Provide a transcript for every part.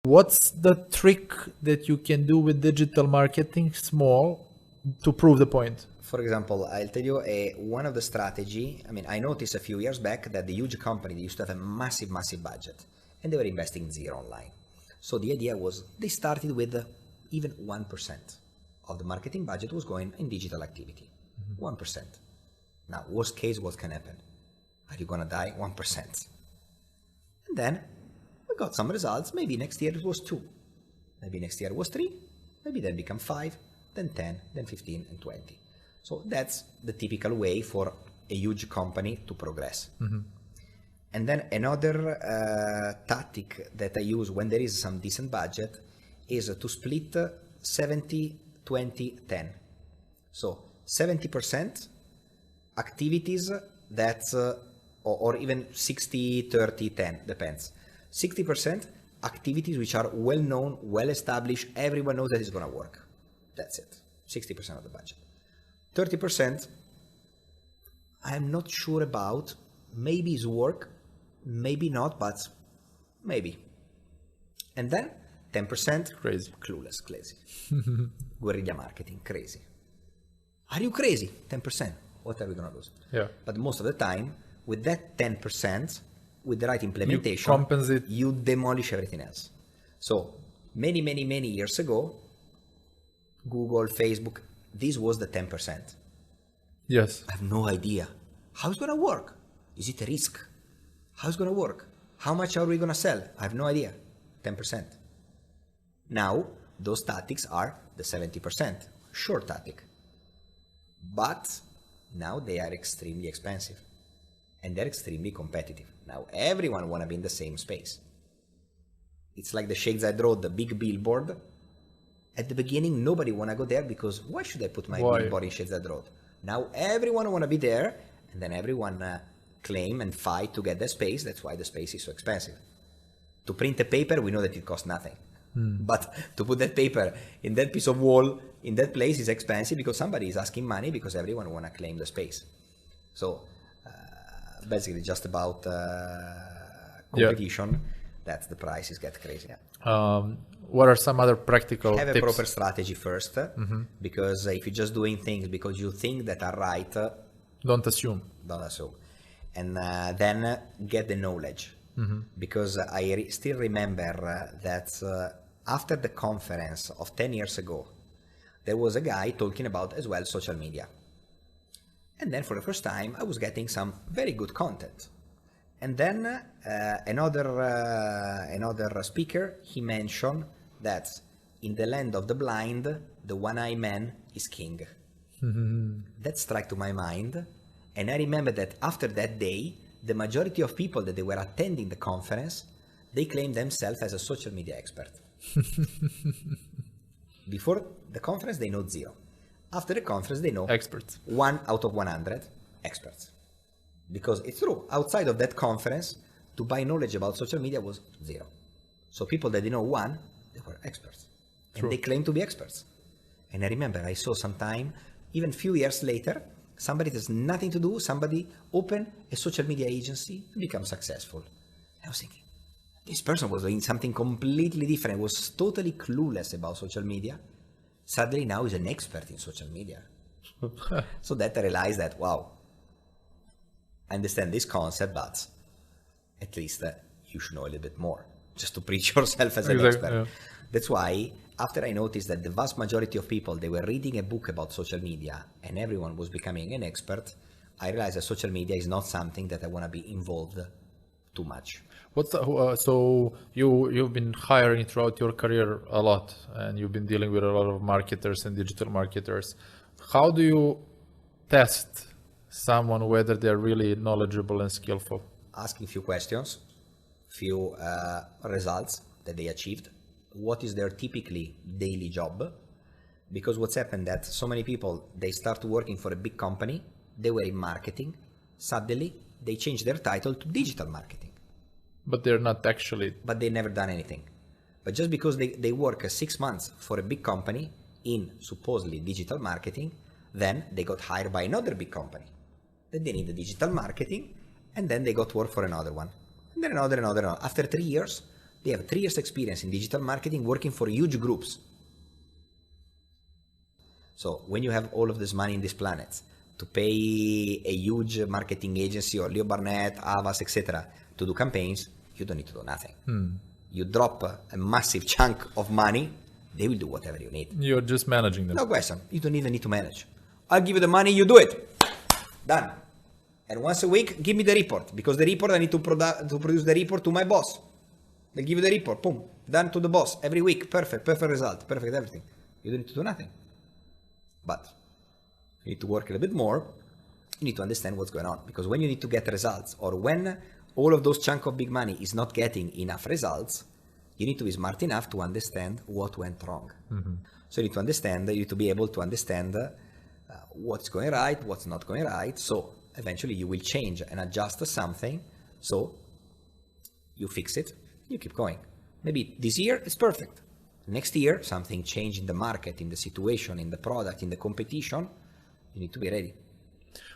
What's the trick that you can do with digital marketing small to prove the point? For example, I'll tell you one of the strategy. I mean, I noticed a few years back that the huge company, they used to have a massive budget and they were investing zero online. So the idea was they started with even 1% of the marketing budget was going in digital activity. 1%. Now, worst case, what can happen? Are you going to die? 1%. And then we got some results. Maybe next year it was 2. Maybe next year it was 3. Maybe then become 5, then 10, then 15 and 20. So that's the typical way for a huge company to progress. And then another tactic that I use when there is some decent budget is to split 70, 20, 10. So 70% activities that, or even 60, 30, 10, depends. 60% activities which are well known, well established, everyone knows that it's going to work. That's it. 60% of the budget. 30%, I'm not sure about. Maybe it's work, maybe not, but maybe. And then 10% Crazy. Clueless, crazy. Guerrilla marketing, crazy. Are you crazy? 10%. What are we going to lose? Yeah. But most of the time, with that 10%, with the right implementation, you compensate. You demolish everything else. So many years ago, Google, Facebook, this was the 10%. Yes. I have no idea. How it's going to work? Is it a risk? How it's going to work? How much are we going to sell? I have no idea. 10%. Now, those tactics are the 70%. Sure tactic. But now they are extremely expensive. And they're extremely competitive. Now, everyone want to be in the same space. It's like the Sheikh Zayed Road, the big billboard. At the beginning, nobody want to go there because why should I put my billboard in Sheikh Zayed Road? Now, everyone want to be there, and then everyone claim and fight to get the space. That's why the space is so expensive. To print a paper, we know that it costs nothing. But to put that paper in that piece of wall, in that place is expensive because somebody is asking money because everyone want to claim the space. So basically just about competition, that the prices get crazy. What are some other practical tips? Have a proper strategy first, because if you're just doing things because you think that are right, don't assume. And then get the knowledge. Because I still remember that after the conference of 10 years ago, there was a guy talking about as well social media. And then for the first time, I was getting some very good content. And then another speaker, he mentioned that in the land of the blind, the one-eyed man is king. That struck to my mind. And I remember that after that day, the majority of people that they were attending the conference, they claimed themselves as a social media expert. Before the conference, they know 0. After the conference, they know experts. 1 out of 100 experts. Because it's true, outside of that conference, to buy knowledge about social media was 0. So people that didn't know 1, they were experts. True. And they claimed to be experts. And I remember I saw sometime, even few years later, somebody that has nothing to do, somebody open a social media agency and become successful. I was thinking, this person was doing something completely different, was totally clueless about social media. Suddenly now he's an expert in social media. So that I realized that, wow, I understand this concept, but at least you should know a little bit more, just to preach yourself as an expert. Yeah. That's why after I noticed that the vast majority of people, they were reading a book about social media and everyone was becoming an expert, I realized that social media is not something that I want to be involved too much. So you've been hiring throughout your career a lot, and you've been dealing with a lot of marketers and digital marketers. How do you test someone whether they're really knowledgeable and skillful? Asking few questions, few results that they achieved. What is their typically daily job? Because what's happened that so many people, they start working for a big company, they were in marketing, suddenly they change their title to digital marketing. But they're not actually. But they never done anything. But just because they work 6 months for a big company in supposedly digital marketing, then they got hired by another big company. Then they need the digital marketing, and then they got work for another one. And then another. After 3 years, They have 3 years experience in digital marketing working for huge groups. So when you have all of this money in this planet to pay a huge marketing agency or Leo Barnett, Avas, etc. to do campaigns, you don't need to do nothing. You drop a massive chunk of money, they will do whatever you need. You're just managing them. No question. You don't even need to manage. I'll give you the money, you do it. Done. And once a week, give me the report. Because the report, I need to produce the report to my boss. They'll give you the report. Boom. Done to the boss. Every week. Perfect. Perfect result. Perfect everything. You don't need to do nothing. But you need to work a little bit more. You need to understand what's going on. Because when you need to get results, or when all of those chunk of big money is not getting enough results, you need to be smart enough to understand what went wrong. So you need to understand, you need to be able to understand what's going right, what's not going right. So eventually you will change and adjust something. So you fix it, you keep going. Maybe this year it's perfect. Next year, something changed in the market, in the situation, in the product, in the competition. You need to be ready.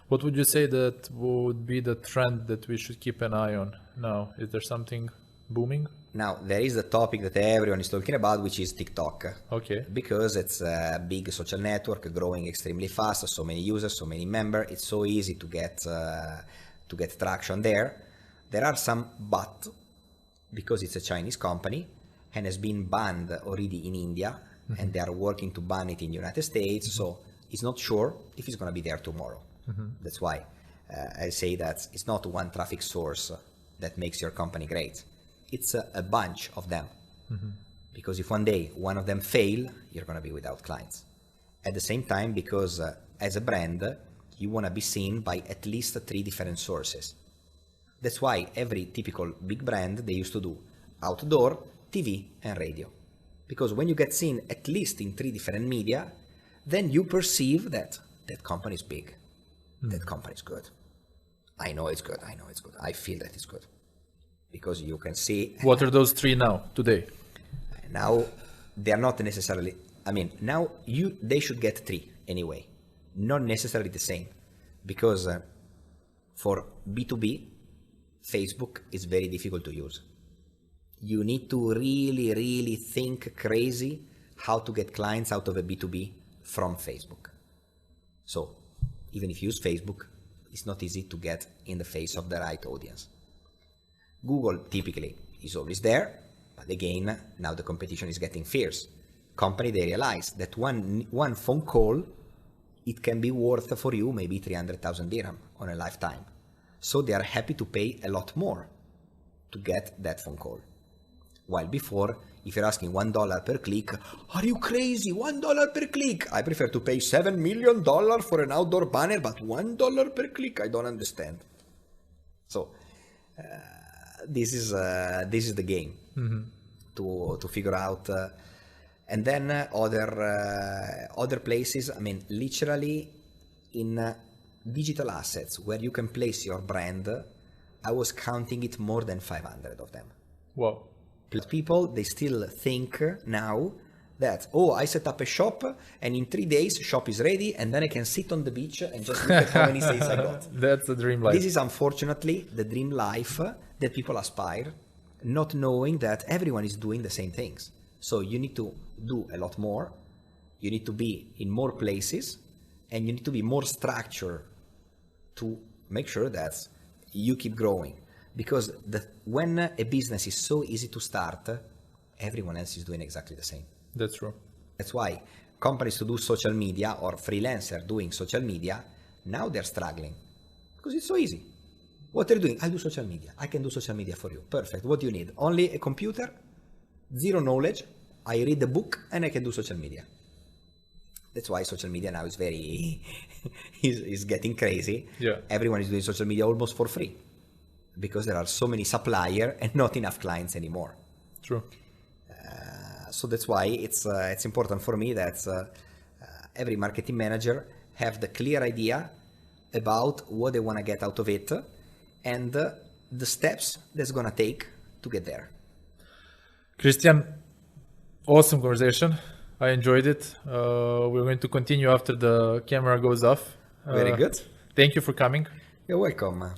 What would you say that would be the trend that we should keep an eye on now? Is there something booming? Now, there is the topic that everyone is talking about, which is TikTok. Okay. Because it's a big social network, growing extremely fast, so many users, so many members. It's so easy to get traction there. There are some but, because it's a Chinese company and has been banned already in India, and they are working to ban it in the United States, so it's not sure if it's going to be there tomorrow. That's why I say that it's not one traffic source that makes your company great. It's a bunch of them. Because if one day one of them fail, you're going to be without clients. At the same time, because as a brand, you want to be seen by at least 3 different sources. That's why every typical big brand, they used to do outdoor, TV, and radio. Because when you get seen at least in 3 different media, then you perceive that that company is big. That company is good. I know it's good. I know it's good. I feel that it's good. Because you can see... What are those 3 now, today? Now, they are not necessarily... I mean, now they should get 3 anyway. Not necessarily the same. Because for B2B, Facebook is very difficult to use. You need to really, really think crazy how to get clients out of a B2B from Facebook. So, even if you use Facebook, it's not easy to get in the face of the right audience. Google typically is always there, but again, now the competition is getting fierce. Company, they realize that one phone call, it can be worth for you maybe 300,000 dirham on a lifetime. So they are happy to pay a lot more to get that phone call. While before, if you're asking $1 per click, are you crazy? $1 per click? I prefer to pay $7 million for an outdoor banner, but $1 per click, I don't understand. So this is the game to figure out. And then other places, I mean, literally in digital assets where you can place your brand, I was counting it more than 500 of them. Wow. People, they still think now that, oh, I set up a shop and in 3 days shop is ready and then I can sit on the beach and just look at how many sales I got. That's the dream life. This is unfortunately the dream life that people aspire, not knowing that everyone is doing the same things. So you need to do a lot more. You need to be in more places and you need to be more structured to make sure that you keep growing. Because when a business is so easy to start, everyone else is doing exactly the same. That's true. That's why companies to do social media or freelancer doing social media, now they're struggling. Because it's so easy. What are you doing? I do social media. I can do social media for you. Perfect. What do you need? Only a computer, 0 knowledge. I read a book and I can do social media. That's why social media now is very, is getting crazy. Yeah. Everyone is doing social media almost for free. Because there are so many suppliers and not enough clients anymore. True. So that's why it's important for me that every marketing manager have the clear idea about what they want to get out of it and the steps that's going to take to get there. Christian, awesome conversation. I enjoyed it. We're going to continue after the camera goes off. Very good. Thank you for coming. You're welcome.